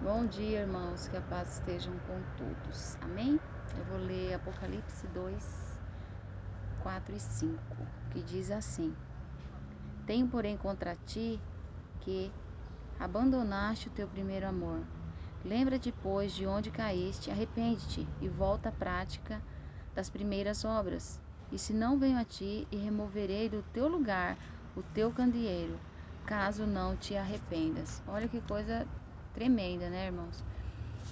Bom dia, irmãos, que a paz estejam com todos. Amém? Eu vou ler Apocalipse 2, 4 e 5, que diz assim: Tenho, porém, contra ti que abandonaste o teu primeiro amor. Lembra-te, pois, de onde caíste, arrepende-te e volta à prática das primeiras obras. E se não venho a ti, e removerei do teu lugar o teu candeeiro, caso não te arrependas. Olha que coisa tremenda, né, irmãos?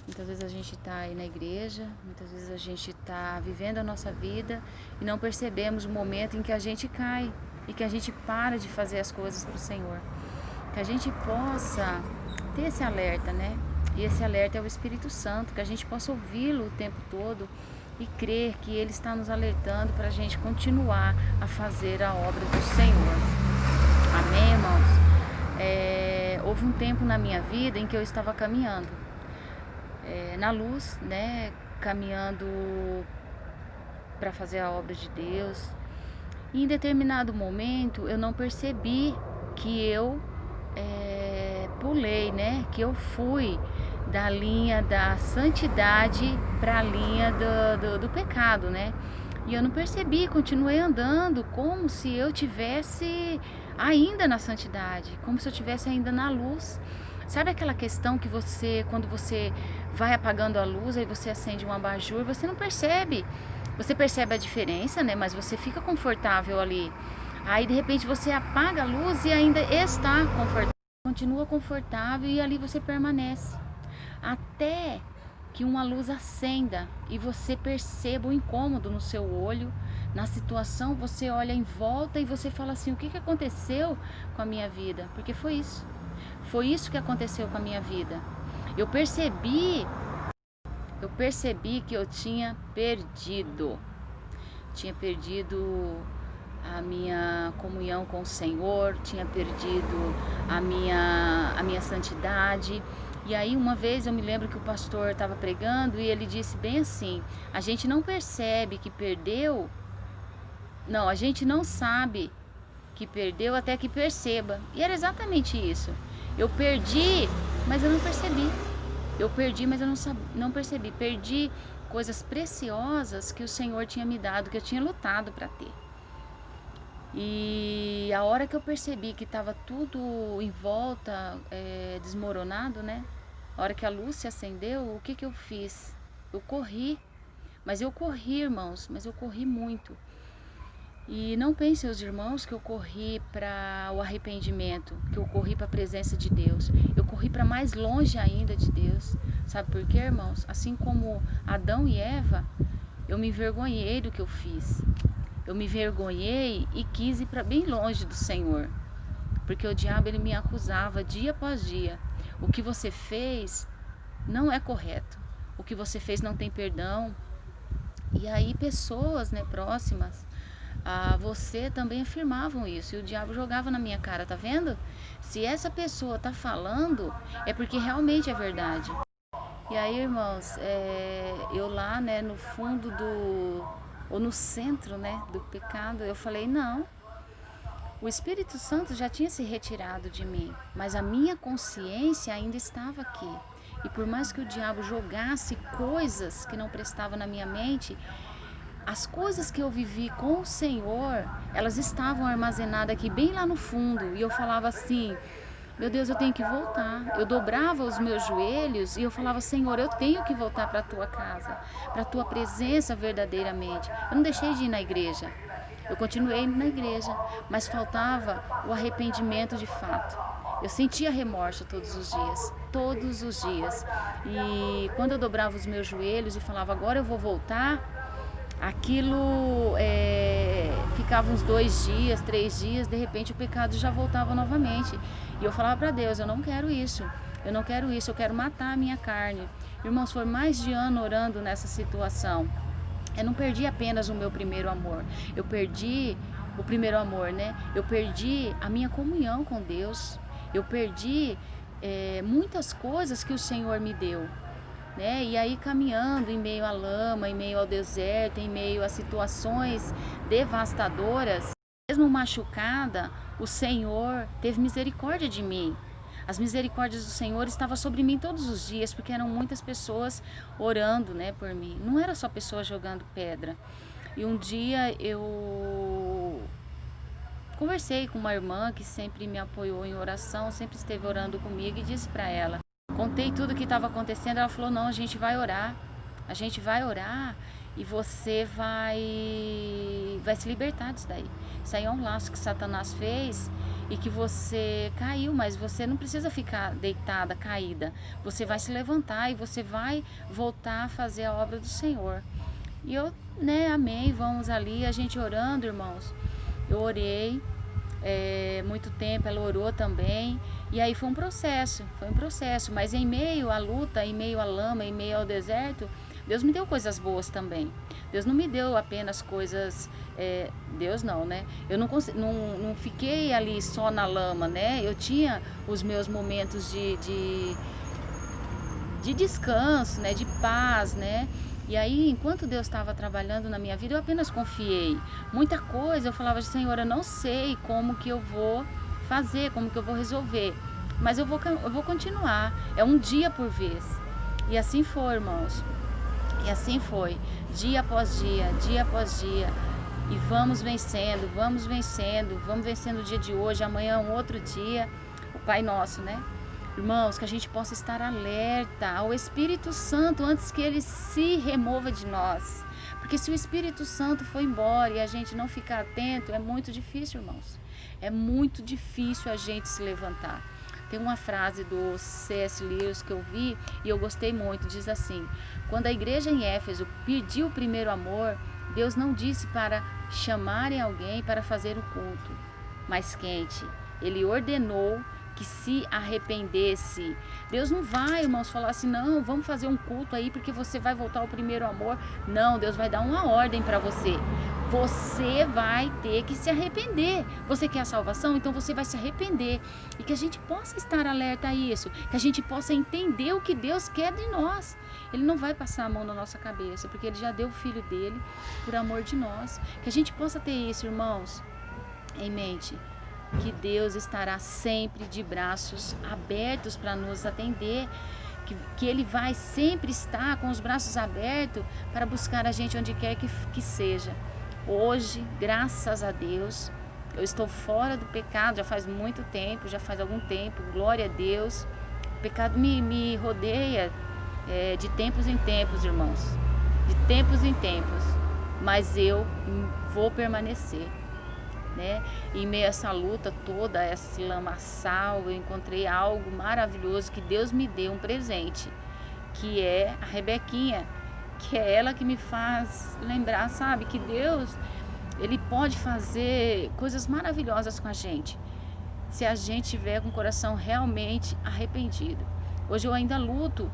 Muitas vezes a gente está aí na igreja, muitas vezes a gente está vivendo a nossa vida e não percebemos o momento em que a gente cai e que a gente para de fazer as coisas para o Senhor. Que a gente possa ter esse alerta, né? E esse alerta é o Espírito Santo, que a gente possa ouvi-lo o tempo todo e crer que Ele está nos alertando para a gente continuar a fazer a obra do Senhor. Amém, irmãos? Houve um tempo na minha vida em que eu estava caminhando na luz, né? Caminhando para fazer a obra de Deus. E em determinado momento eu não percebi que eu pulei, né? Que eu fui da linha da santidade para a linha do pecado, né? E eu não percebi, continuei andando como se eu tivesse ainda na santidade, como se eu tivesse ainda na luz. Sabe aquela questão que quando você vai apagando a luz, aí você acende um abajur, você não percebe. Você percebe a diferença, né? Mas você fica confortável ali. Aí de repente você apaga a luz e ainda está confortável. Continua confortável e ali você permanece. Até que uma luz acenda e você perceba o incômodo no seu olho, na situação, você olha em volta e você fala assim: o que aconteceu com a minha vida? Porque foi isso que aconteceu com a minha vida. Eu percebi que eu tinha perdido a minha comunhão com o Senhor, tinha perdido a minha santidade. E aí uma vez eu me lembro que o pastor estava pregando e ele disse bem assim: a gente não percebe que perdeu, não, a gente não sabe que perdeu até que perceba. E era exatamente isso. Eu perdi, mas eu não percebi. Eu perdi, mas eu não percebi. Perdi coisas preciosas que o Senhor tinha me dado, que eu tinha lutado para ter. E a hora que eu percebi que estava tudo em volta desmoronado, né? A hora que a luz se acendeu, o que eu fiz? Eu corri. Mas eu corri, irmãos, mas eu corri muito. E não pensem os irmãos que eu corri para o arrependimento, que eu corri para a presença de Deus. Eu corri para mais longe ainda de Deus. Sabe por quê, irmãos? Assim como Adão e Eva, eu me envergonhei do que eu fiz. Eu me envergonhei e quis ir para bem longe do Senhor. Porque o diabo ele me acusava dia após dia. O que você fez não é correto. O que você fez não tem perdão. E aí pessoas, né, próximas a você também afirmavam isso. E o diabo jogava na minha cara, tá vendo? Se essa pessoa tá falando, é porque realmente é verdade. E aí, irmãos, eu lá, né, no fundo ou no centro, né, do pecado, eu falei: não, o Espírito Santo já tinha se retirado de mim, mas a minha consciência ainda estava aqui. E por mais que o diabo jogasse coisas que não prestavam na minha mente, as coisas que eu vivi com o Senhor, elas estavam armazenadas aqui bem lá no fundo. E eu falava assim: meu Deus, eu tenho que voltar. Eu dobrava os meus joelhos e eu falava: Senhor, eu tenho que voltar para a tua casa, para a tua presença verdadeiramente. Eu não deixei de ir na igreja. Eu continuei indo na igreja, mas faltava o arrependimento de fato. Eu sentia remorso todos os dias. E quando eu dobrava os meus joelhos e falava: agora eu vou voltar, aquilo ficava uns 2 dias, 3 dias, de repente o pecado já voltava novamente. E eu falava para Deus: eu não quero isso, eu não quero isso, eu quero matar a minha carne. Irmãos, foi mais de ano orando nessa situação. Eu não perdi apenas o meu primeiro amor, eu perdi o primeiro amor, né? Eu perdi a minha comunhão com Deus, eu perdi muitas coisas que o Senhor me deu, né? E aí caminhando em meio à lama, em meio ao deserto, em meio a situações devastadoras, mesmo machucada, o Senhor teve misericórdia de mim. As misericórdias do Senhor estavam sobre mim todos os dias, porque eram muitas pessoas orando, né, por mim. Não era só pessoas jogando pedra. E um dia eu conversei com uma irmã que sempre me apoiou em oração, sempre esteve orando comigo, e disse para ela, contei tudo o que estava acontecendo. Ela falou: não, a gente vai orar, e você vai se libertar disso daí. Isso aí é um laço que Satanás fez e que você caiu, mas você não precisa ficar deitada, caída. Você vai se levantar e você vai voltar a fazer a obra do Senhor. E eu, né, amei, vamos ali, a gente orando, irmãos. Eu orei muito tempo, ela orou também, e aí foi um processo, mas em meio à luta, em meio à lama, em meio ao deserto, Deus me deu coisas boas também. Deus não me deu apenas coisas, Deus não, né? Eu não fiquei ali só na lama, né? Eu tinha os meus momentos de descanso, né? De paz, né? E aí, enquanto Deus estava trabalhando na minha vida, eu apenas confiei. Muita coisa eu falava: Senhor, eu não sei como que eu vou fazer, como que eu vou resolver, mas eu vou continuar. É um dia por vez. E assim foi, irmãos. E assim foi, dia após dia, dia após dia. E vamos vencendo, vamos vencendo o dia de hoje, amanhã é um outro dia. O Pai Nosso, né? Irmãos, que a gente possa estar alerta ao Espírito Santo antes que ele se remova de nós. Porque se o Espírito Santo for embora e a gente não ficar atento, é muito difícil, irmãos. É muito difícil a gente se levantar. Tem uma frase do C.S. Lewis que eu vi e eu gostei muito, diz assim: quando a igreja em Éfeso pediu o primeiro amor, Deus não disse para chamarem alguém para fazer o culto mais quente. Ele ordenou que se arrependesse. Deus não vai, irmãos, falar assim: não, vamos fazer um culto aí porque você vai voltar ao primeiro amor. Não, Deus vai dar uma ordem para você. Você vai ter que se arrepender. Você quer a salvação? Então você vai se arrepender. E que a gente possa estar alerta a isso, que a gente possa entender o que Deus quer de nós. Ele não vai passar a mão na nossa cabeça, porque Ele já deu o Filho dele por amor de nós. Que a gente possa ter isso, irmãos, em mente, que Deus estará sempre de braços abertos para nos atender, que Ele vai sempre estar com os braços abertos para buscar a gente onde quer que seja. Hoje, graças a Deus, eu estou fora do pecado, já faz muito tempo, já faz algum tempo, glória a Deus. O pecado me rodeia de tempos em tempos, irmãos, de tempos em tempos, mas eu vou permanecer, né? Em meio a essa luta toda, esse lamaçal, eu encontrei algo maravilhoso que Deus me deu, um presente, que é a Rebequinha, que é ela que me faz lembrar, sabe, que Deus, Ele pode fazer coisas maravilhosas com a gente, se a gente tiver com o coração realmente arrependido. Hoje eu ainda luto,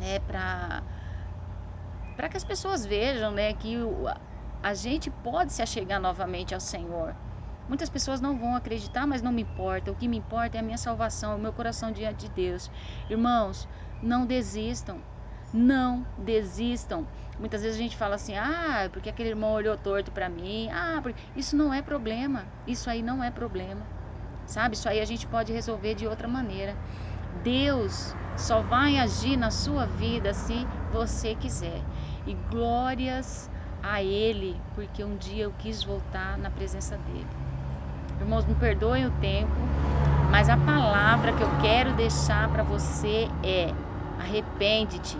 né, para que as pessoas vejam, né, que a gente pode se achegar novamente ao Senhor. Muitas pessoas não vão acreditar, mas não me importa. O que me importa é a minha salvação, o meu coração diante de Deus. Irmãos, não desistam. Não desistam. Muitas vezes a gente fala assim: ah, porque aquele irmão olhou torto para mim. Ah, porque... Isso não é problema. Isso aí não é problema. Sabe? Isso aí a gente pode resolver de outra maneira. Deus só vai agir na sua vida se você quiser. E glórias a Ele, porque um dia eu quis voltar na presença dEle. Irmãos, me perdoem o tempo, mas a palavra que eu quero deixar para você é: arrepende-te,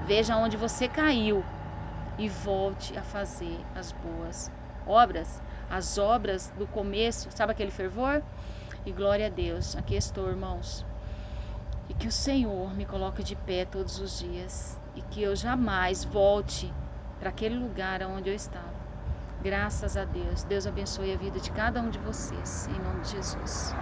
veja onde você caiu e volte a fazer as boas obras, as obras do começo, sabe aquele fervor? E glória a Deus, aqui estou, irmãos. E que o Senhor me coloque de pé todos os dias e que eu jamais volte para aquele lugar onde eu estava. Graças a Deus. Deus abençoe a vida de cada um de vocês, em nome de Jesus.